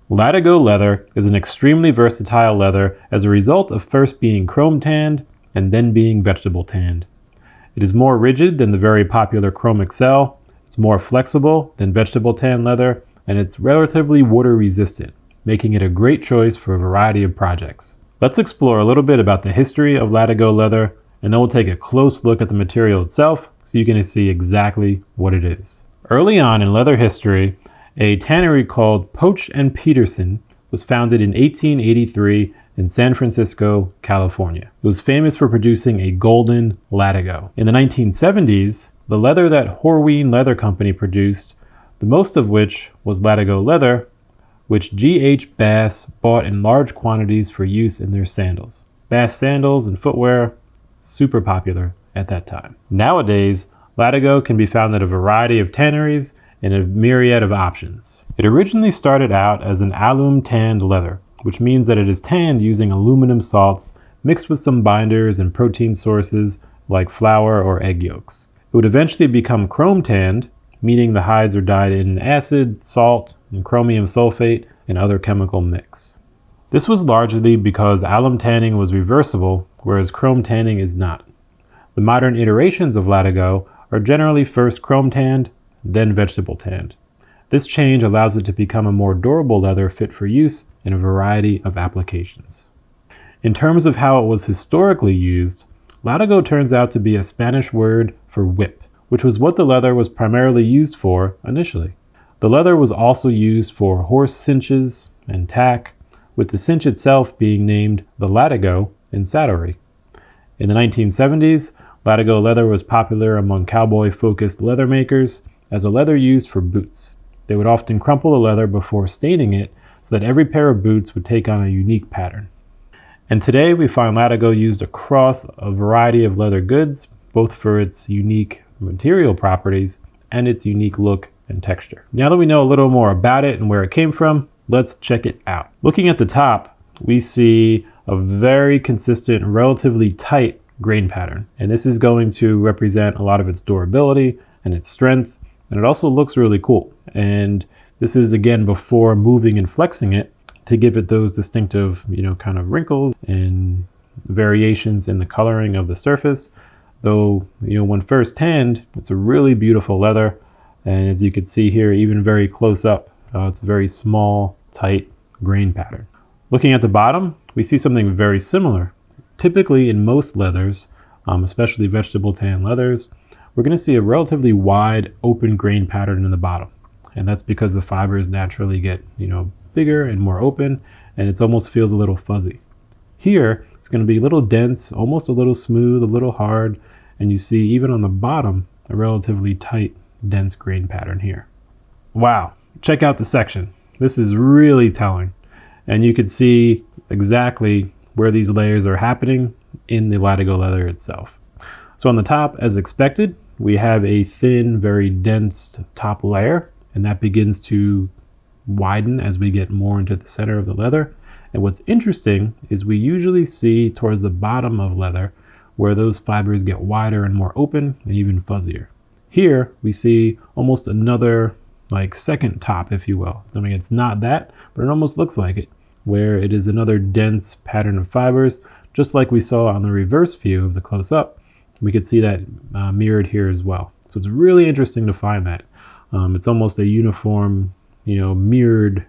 Latigo leather is an extremely versatile leather as a result of first being chrome tanned and then being vegetable tanned. It is more rigid than the very popular Chrome Excel, it's more flexible than vegetable tan leather, and it's relatively water resistant, making it a great choice for a variety of projects. Let's explore a little bit about the history of Latigo leather, and then we'll take a close look at the material itself so you can see exactly what it is. Early on in leather history, a tannery called Poach and Peterson was founded in 1883 in San Francisco, California. It was famous for producing a golden Latigo. In the 1970s, the leather that Horween Leather Company produced, the most of which was Latigo leather, which G.H. Bass bought in large quantities for use in their sandals. Bass sandals and footwear, super popular at that time. Nowadays, Latigo can be found at a variety of tanneries and a myriad of options. It originally started out as an alum tanned leather, which means that it is tanned using aluminum salts mixed with some binders and protein sources like flour or egg yolks. It would eventually become chrome tanned, meaning the hides are dyed in acid, salt, and chromium sulfate and other chemical mix. This was largely because alum tanning was reversible, whereas chrome tanning is not. The modern iterations of Latigo are generally first chrome tanned, then vegetable tanned. This change allows it to become a more durable leather fit for use in a variety of applications. In terms of how it was historically used, Latigo turns out to be a Spanish word for whip, which was what the leather was primarily used for initially. The leather was also used for horse cinches and tack, with the cinch itself being named the Latigo in saddlery. In the 1970s, Latigo leather was popular among cowboy-focused leather makers as a leather used for boots. They would often crumple the leather before staining it so that every pair of boots would take on a unique pattern. And today we find Latigo used across a variety of leather goods, both for its unique material properties and its unique look and texture. Now that we know a little more about it and where it came from, let's check it out. Looking at the top, we see a very consistent, relatively tight grain pattern. And this is going to represent a lot of its durability and its strength. And it also looks really cool. And this is again before moving and flexing it to give it those distinctive, kind of wrinkles and variations in the coloring of the surface. Though, when first tanned, it's a really beautiful leather. And as you can see here, even very close up, it's a very small, tight grain pattern. Looking at the bottom, we see something very similar. Typically in most leathers, especially vegetable tan leathers, we're going to see a relatively wide open grain pattern in the bottom. And that's because the fibers naturally get, bigger and more open, and it almost feels a little fuzzy. Here, it's going to be a little dense, almost a little smooth, a little hard, and you see even on the bottom, a relatively tight, dense grain pattern here. Wow, check out the section. This is really telling. And you can see exactly where these layers are happening in the Latigo leather itself. So on the top, as expected, we have a thin, very dense top layer, and that begins to widen as we get more into the center of the leather. And what's interesting is we usually see towards the bottom of leather where those fibers get wider and more open and even fuzzier. Here we see almost another second top, if you will. I mean, it's not that, but it almost looks like it, where it is another dense pattern of fibers, just like we saw on the reverse view of the close-up. We could see that mirrored here as well. So it's really interesting to find that. It's almost a uniform, mirrored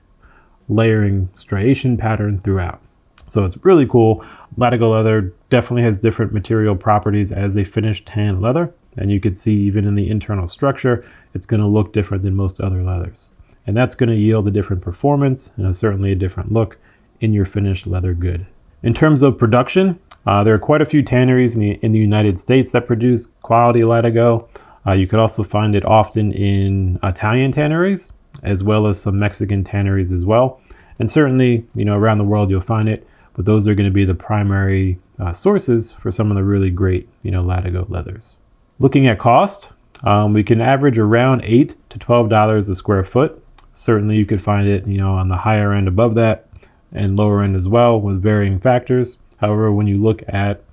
layering striation pattern throughout. So it's really cool. Latigo leather definitely has different material properties as a finished tan leather. And you can see even in the internal structure, it's going to look different than most other leathers. And that's going to yield a different performance and certainly a different look in your finished leather good. In terms of production, there are quite a few tanneries in the United States that produce quality Latigo. You could also find it often in Italian tanneries, as well as some Mexican tanneries as well. And certainly, around the world you'll find it, but those are going to be the primary sources for some of the really great, Latigo leathers. Looking at cost, we can average around $8 to $12 a square foot. Certainly you could find it, on the higher end above that and lower end as well with varying factors. However, when you look at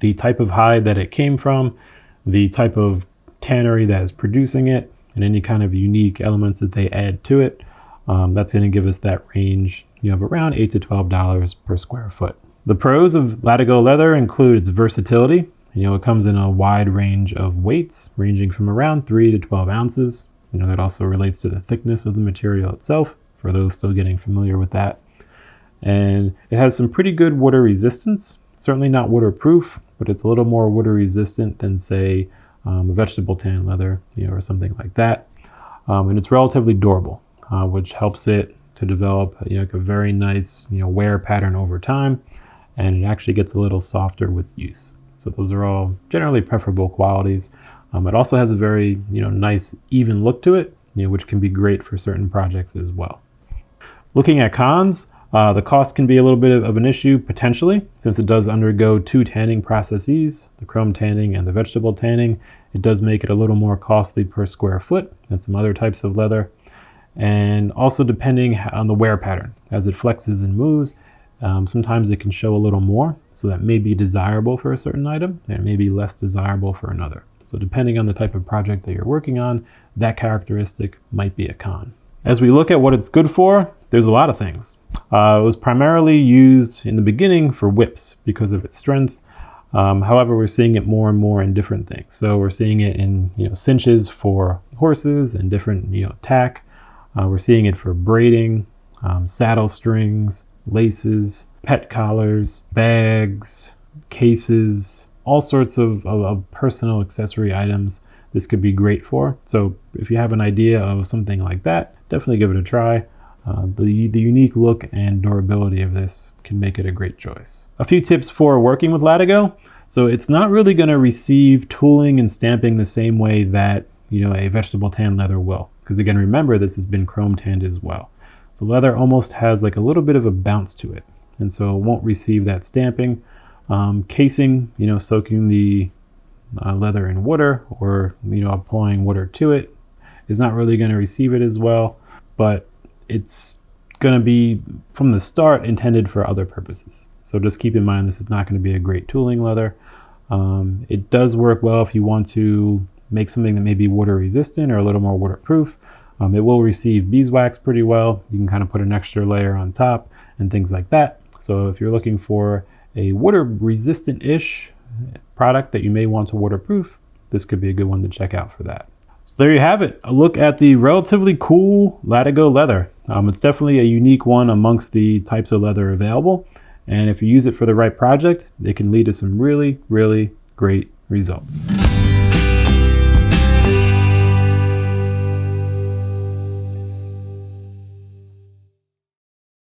the type of hide that it came from, the type of tannery that is producing it, and any kind of unique elements that they add to it, That's going to give us that range, of around $8 to $12 per square foot. The pros of Latigo leather include its versatility. It comes in a wide range of weights, ranging from around 3 to 12 ounces. That also relates to the thickness of the material itself, for those still getting familiar with that. And it has some pretty good water resistance. Certainly not waterproof, but it's a little more water resistant than, say, a vegetable tan leather, or something like that. And it's relatively durable, which helps it to develop, a very nice, wear pattern over time, and it actually gets a little softer with use. So those are all generally preferable qualities. It also has a very, nice even look to it, which can be great for certain projects as well. Looking at cons, the cost can be a little bit of an issue potentially, since it does undergo 2 tanning processes, the chrome tanning and the vegetable tanning. It does make it a little more costly per square foot than some other types of leather. And also depending on the wear pattern, as it flexes and moves, sometimes it can show a little more, so that may be desirable for a certain item, and it may be less desirable for another. So depending on the type of project that you're working on, that characteristic might be a con. As we look at what it's good for, there's a lot of things. It was primarily used in the beginning for whips because of its strength. However, we're seeing it more and more in different things. So we're seeing it in cinches for horses and different tack. We're seeing it for braiding, saddle strings, laces, pet collars, bags, cases, all sorts of personal accessory items this could be great for. So if you have an idea of something like that, definitely give it a try. The unique look and durability of this can make it a great choice. A few tips for working with Latigo. So it's not really going to receive tooling and stamping the same way that a vegetable tan leather will. Because again, remember, this has been chrome tanned as well. So leather almost has like a little bit of a bounce to it, and so it won't receive that stamping. Casing, soaking the leather in water, or applying water to it, is not really going to receive it as well, but it's going to be from the start intended for other purposes. So just keep in mind, this is not going to be a great tooling leather. It does work well if you want to make something that may be water resistant or a little more waterproof. It will receive beeswax pretty well. You can kind of put an extra layer on top and things like that. So if you're looking for a water resistant-ish product that you may want to waterproof, this could be a good one to check out for that. So there you have it, a look at the relatively cool Latigo leather. It's definitely a unique one amongst the types of leather available. And if you use it for the right project, it can lead to some really, really great results.